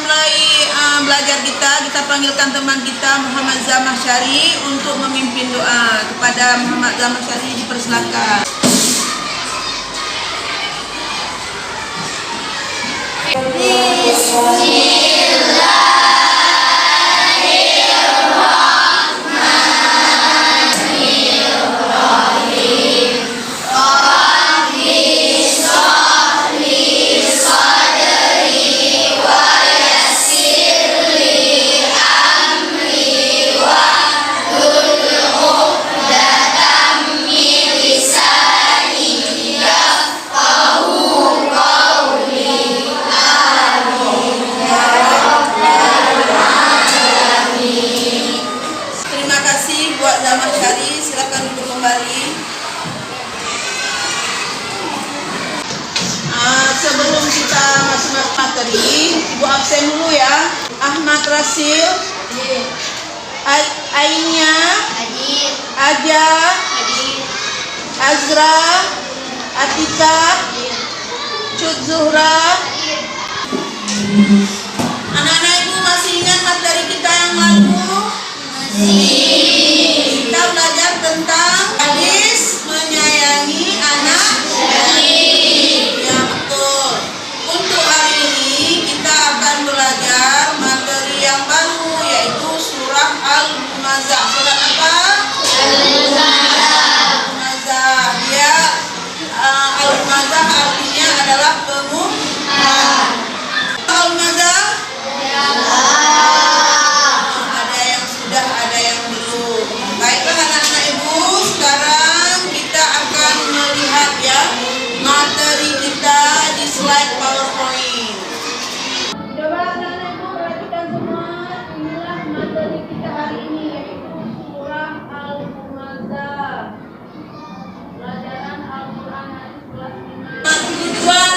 mulai belajar kita panggilkan teman kita Muhammad Zamakhsyari untuk memimpin doa. Kepada Muhammad Zamakhsyari dipersilakan. Zamakhsyari, silakan duduk kembali. Sebelum kita masuk materi, Ibu absen dulu ya. Ahmad Rasil, Ainya, Aja, Azra, Atika, Cut Zuhra. Anak-anak Ibu masih ingat materi kita yang lalu? Kita belajar tentang hadis menyayangi anak yatim. Ya betul. Untuk hari ini kita akan belajar materi yang baru, yaitu surah Al-Humazah. Surah apa? Al-Humazah. Ya, Al-Humazah artinya adalah pengumuman. Al-Humazah? Ada yang belum. Baiklah anak-anak Ibu, sekarang kita akan melihat ya materi kita di slide PowerPoint. Coba anak-anak Ibu perhatikan semua, inilah materi kita hari ini, yaitu surah Al-Humazah. Pelajaran Al-Quran hadis kelas 5. Tujuan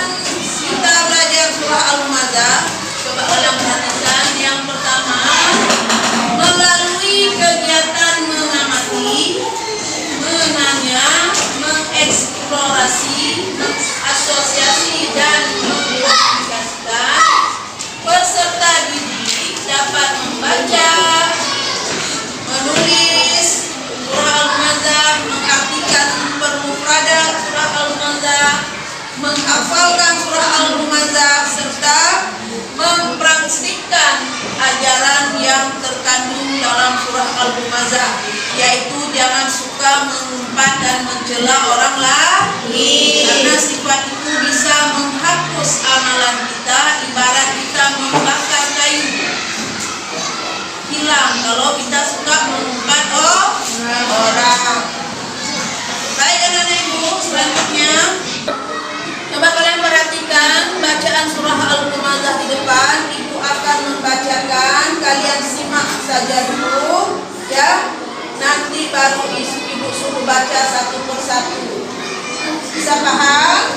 kita belajar surah Al-Humazah, coba kalian perhatikan. Yang pertama, melalui kegiatan mengamati, menanya, mengeksplorasi, mengasosiasi, dan mengidentifikasikan, peserta didik dapat membaca, menulis surah Al-Humazah, mengartikan permufradat surah Al-Humazah, menghafalkan surah Al-Humazah, serta mempraktikkan ajaran yang terkandung dalam surah Al-Humazah, yaitu jangan suka mengumpat dan mencela orang lain, karena sifat itu bisa menghapus amalan kita, ibarat kita membakar kayu, hilang kalau kita suka mengumpat orang. Baik anak-anak Ibu, selanjutnya coba kalian perhatikan bacaan surah Al-Humazah di depan. Ibu akan membacakan, kalian simak saja dulu ya. Nanti baru Ibu suruh baca satu persatu. Bisa paham?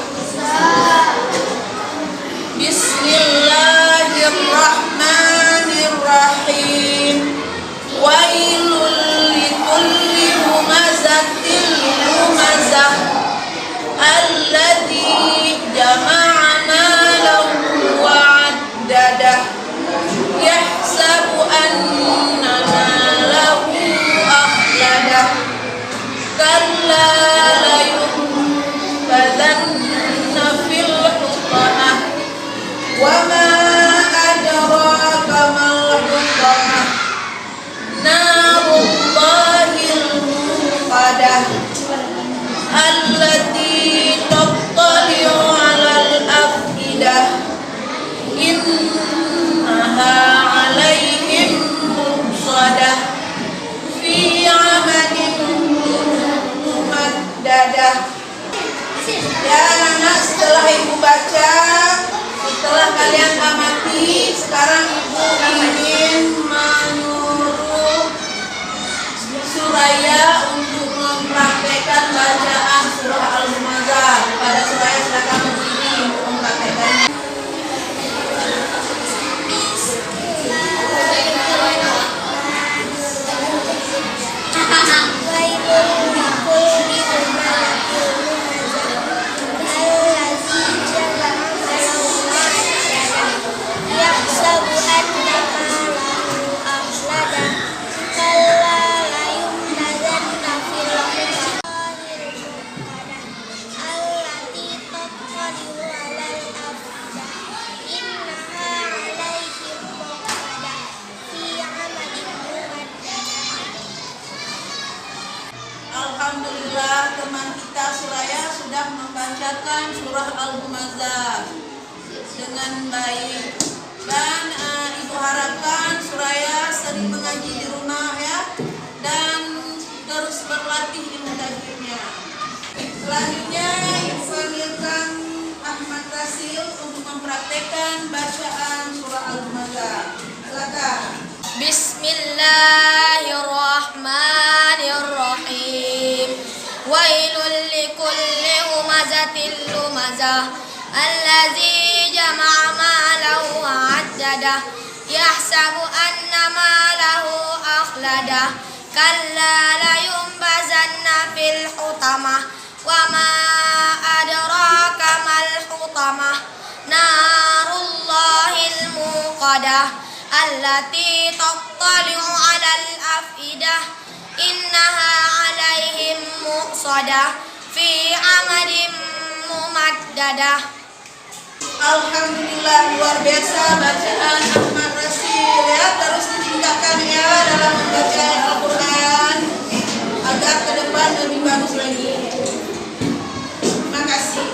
Bismillahirrahmanirrahim. Wailul likulli humazatil lumazah alladzi jama'ana lahu wa'addadah yahsabu anna lahu akhladah kalla la yunbadanna fil hutamah wa ma adraka mal hutamah narullahil muqadah allati tattali'u 'alal afidah innaha 'alaihim muqsadah fi 'amadin mumaddadah. Ya anak, setelah Ibu baca, setelah kalian amati, sekarang Ibu ingin menyuruh Suraya untuk mempraktekkan bacaan surah Al-Humazah. Pada Suraya silakan berdiri untuk mempraktekkannya. Yahsabu kita Suraya sudah membacakan surah Al-Humazah dengan baik. Dan Ibu harapkan Suraya sering mengaji di rumah ya, dan terus berlatih ilmu tajwidnya. Selanjutnya Ibu panggilkan Ahmad Rasil untuk mempraktekkan bacaan surah Al-Humazah. Silakan. Bismillahirrahmanirrahim. Wailul likulli humazatil lumazah allazi jama'a malahu wa'addadah yahsabu anna malahu akhladah kalla layumbazanna fil hutamah wa ma adraka mal hutamah narullahil muqadah allati tattali'u 'alal afidah innaha 'alaihim muqsadah fi 'amadin mumaddadah. Alhamdulillah, luar biasa bacaan Ahmad Rasil ya. Terus ditingkatkan ya dalam membaca Al-Quran agar ke depan lebih bagus lagi. Terima kasih.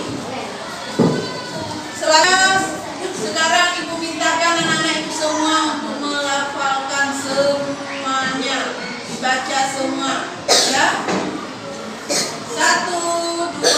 Sekarang Ibu mintakan anak-anak Ibu semua untuk melafalkan semuanya, dibaca semua ya. 1, 2, 3.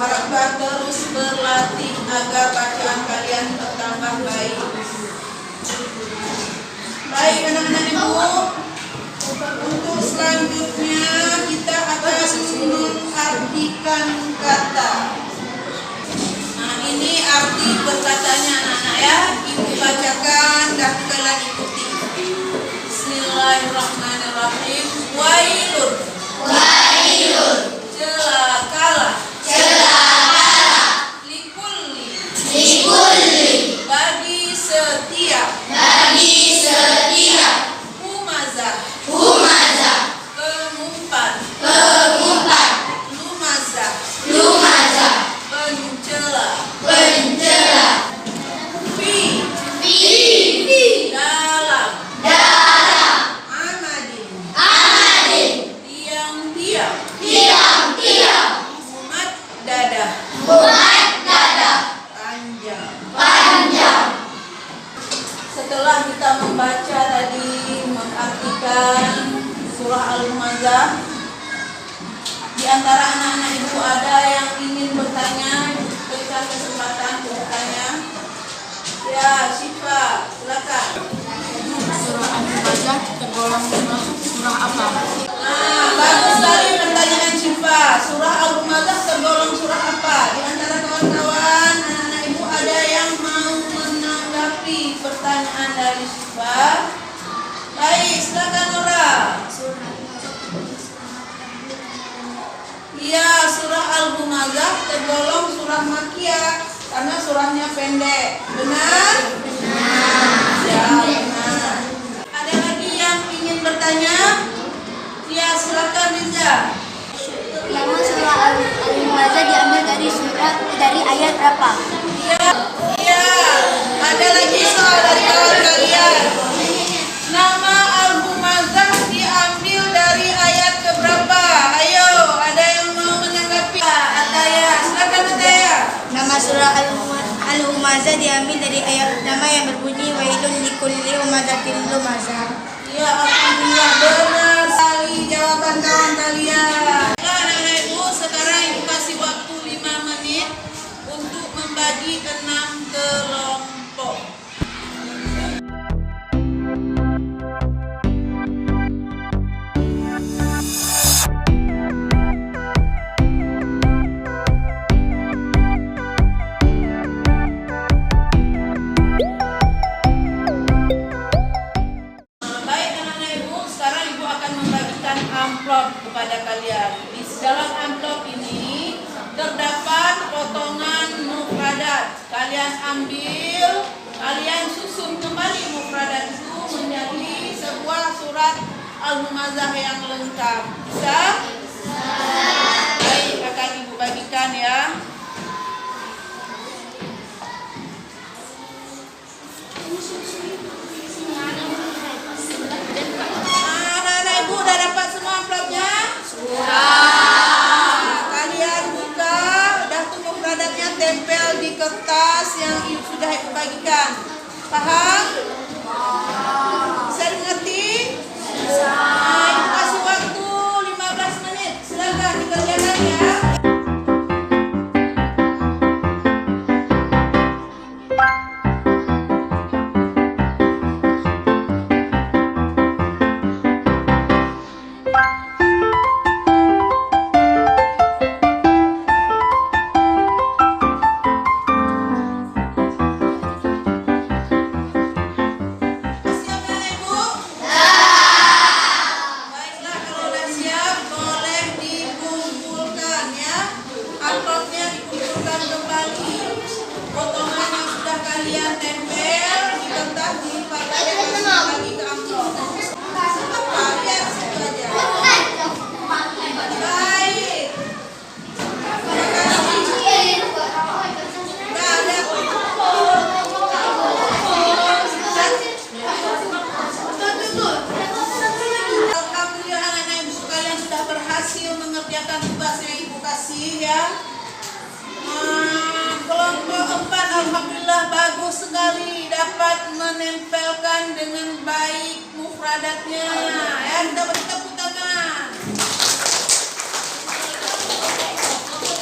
Harapkan terus berlatih agar bacaan kalian bertambah baik. Baik anak-anak Ibu, untuk selanjutnya kita akan mengartikan kata. Nah, ini arti berkatanya anak-anak ya. Ibu bacakan dan kalian ikuti. Bismillahirrahmanirrahim. Wailun. Wailun. Celakalah. Likulli bagi setiap humazah pengumpat lumazah pencela fi dalam amadin tiang umat dadah panjang. Setelah kita membaca tadi, mengartikan surah Al-Humazah, di antara anak-anak Ibu ada yang ingin bertanya, berikan kesempatan bertanya. Ya, Syifa, silakan. Surah Al-Humazah tergolong surah apa? Nah, bagus sekali pertanyaan Syifa. Surah Al-Humazah tergolong surah apa? Di antara kawan-kawan anak-anak Ibu ada yang mau menanggapi pertanyaan dari Syifa? Baik, silakan Nora. Iya, surah Al-Humazah tergolong surah Makkiyah karena surahnya pendek. Benar? Ya, benar. Ada lagi yang ingin bertanya? Ya, silakan Riza. Nama surah Al-Humazah diambil dari ayat berapa? Iya. Ada lagi soal dari kawan kalian. Nama Al-Humazah diambil dari ayat keberapa? Ayo, ada yang mau menanggapi? Ataya diambil dari ayat pertama yang berbunyi wailun likulli humazatil lumazah. Ya, alhamdulillah benar sekali jawaban kawan kalian. Anak-anak ibu, sekarang ibu kasih waktu 5 menit untuk membagi 6 kelompok. Baik anak-anak ibu, sekarang ibu akan membagikan amplop kepada kalian. Di dalam amplop ini terdapat potongan mufradat. Kalian ambil, kalian susun kembali mufradat itu menjadi sebuah surat Al-Humazah yang lengkap. Bisa? Baik, akan ibu bagikan ya. Anak-anak ibu udah dapat semua amplopnya? Kalian buka, udah tuh mufradatnya tempel di kertas yang sudah ibu bagikan. Paham? Bisa dimengerti? Nah, ibu kasih waktu 15 menit. Silakan dikerjakan ya. Siap ya ibu? Baiklah, kalau udah siap boleh dikumpulkan ya. Amplopnya dikumpulkan kembali. Potongan yang sudah kalian tempel di kertas dilipat lagi ke amplop. Apa? Biar situ aja. Baik. Udah ada. Alhamdulillah anak-anak ibu kalian sudah berhasil mengerjakan tugas yang ibu kasih ya. Kelompok 4 alhamdulillah bagus sekali dapat menempelkan dengan baik mufradatnya. Ya, kita beri tepuk tangan.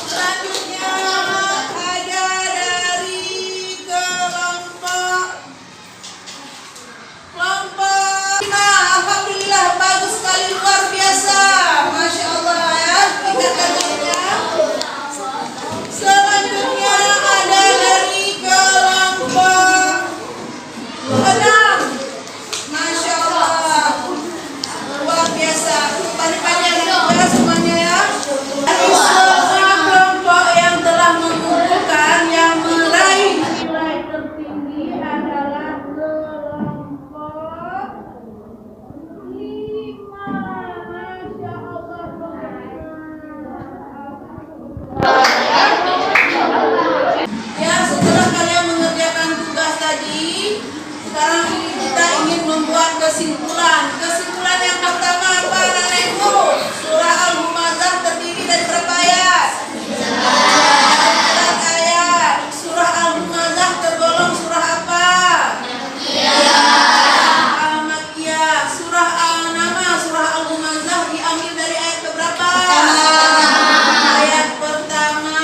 Selanjutnya ada dari kelompok 5. Alhamdulillah bagus sekali, luar biasa. Masya Allah ya. Kita kerjanya. Selanjutnya ada dari kelompok 6. Masya Allah. Luar biasa. Pandai-pandai anak-anak semuanya ya. Dari semua kelompok yang telah mengumpulkan yang meraih nilai tertinggi adalah kelompok 5. Masya Allah. Ya, setelah kalian mengerjakan tugas tadi, sekarang ini kita ingin membuat kesimpulan. Kesimpulan yang pertama apa anak-anak ibu? Surah Al-Humazah terdiri dari berapa ayat? 4 ayat. Surah Al-Humazah tergolong surah apa? Al-Makkiyah. Surah Surah Al-Humazah diambil dari ayat keberapa? Ayat pertama.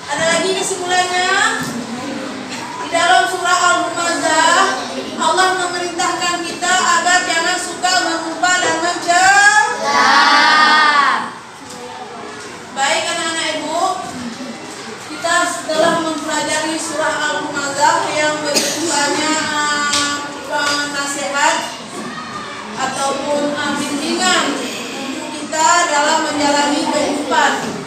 Ada lagi kesimpulannya? Di dalam surah Al-Humazah, Allah memerintahkan kita agar jangan suka mengumpat dan mencela. Baik anak-anak ibu, kita setelah mempelajari surah Al-Humazah yang bentukannya nasihat ataupun bimbingan untuk kita dalam menjalani kehidupan.